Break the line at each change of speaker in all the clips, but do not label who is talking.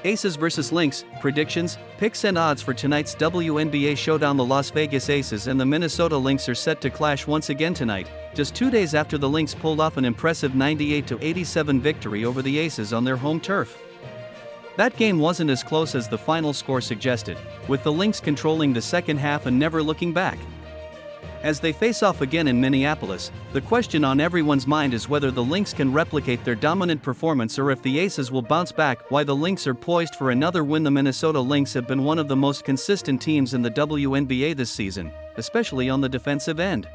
Aces vs Lynx, predictions, picks and odds for tonight's WNBA showdown. The Las Vegas Aces and the Minnesota Lynx are set to clash once again tonight, just 2 days after the Lynx pulled off an impressive 98-87 victory over the Aces on their home turf. That game wasn't as close as the final score suggested, with the Lynx controlling the second half and never looking back. As they face off again in Minneapolis, the question on everyone's mind is whether the Lynx can replicate their dominant performance or if the Aces will bounce back. Why the Lynx are poised for another win. The Minnesota Lynx have been one of the most consistent teams in the WNBA this season, especially on the defensive end.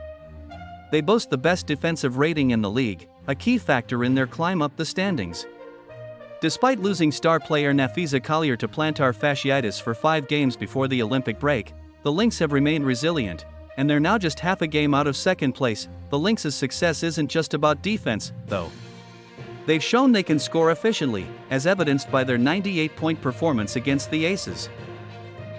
They boast the best defensive rating in the league, a key factor in their climb up the standings. Despite losing star player Nafisa Collier to plantar fasciitis for 5 games before the Olympic break, the Lynx have remained resilient, and they're now just half a game out of second place. The Lynx's success isn't just about defense, though. They've shown they can score efficiently, as evidenced by their 98-point performance against the Aces.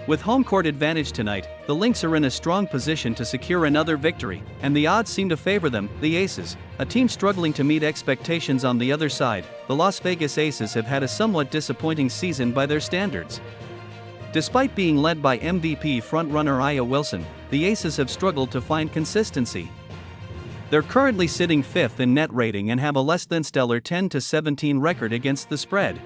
With home court advantage tonight, the Lynx are in a strong position to secure another victory, and the odds seem to favor them. The Aces, a team struggling to meet expectations. On the other side, the Las Vegas Aces have had a somewhat disappointing season by their standards. Despite being led by MVP frontrunner Aya Wilson, the Aces have struggled to find consistency. They're currently sitting 5th in net rating and have a less than stellar 10-17 record against the spread.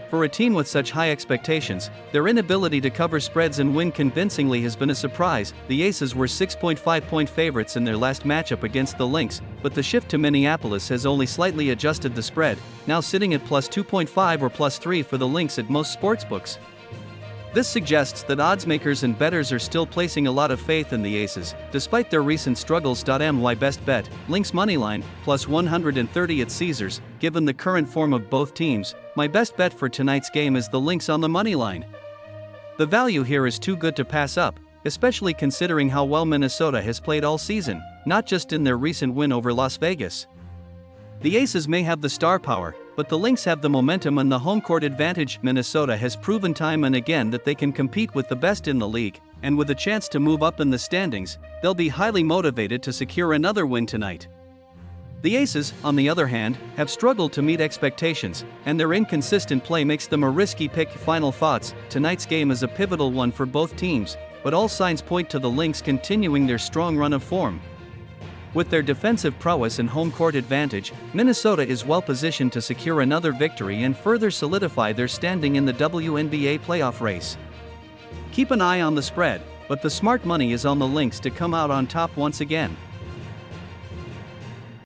For a team with such high expectations, their inability to cover spreads and win convincingly has been a surprise. The Aces were 6.5-point favorites in their last matchup against the Lynx, but the shift to Minneapolis has only slightly adjusted the spread, now sitting at plus 2.5 or plus 3 for the Lynx at most sportsbooks. This suggests that oddsmakers and bettors are still placing a lot of faith in the Aces, despite their recent struggles. My best bet, Lynx moneyline, plus 130 at Caesars. Given the current form of both teams, my best bet for tonight's game is the Lynx on the moneyline. The value here is too good to pass up, especially considering how well Minnesota has played all season, not just in their recent win over Las Vegas. The Aces may have the star power, but the Lynx have the momentum and the home court advantage. Minnesota has proven time and again that they can compete with the best in the league, and with a chance to move up in the standings, they'll be highly motivated to secure another win tonight. The Aces, on the other hand, have struggled to meet expectations, and their inconsistent play makes them a risky pick. Final thoughts: tonight's game is a pivotal one for both teams, but all signs point to the Lynx continuing their strong run of form. With their defensive prowess and home court advantage, Minnesota is well positioned to secure another victory and further solidify their standing in the WNBA playoff race. Keep an eye on the spread, but the smart money is on the Lynx to come out on top once again.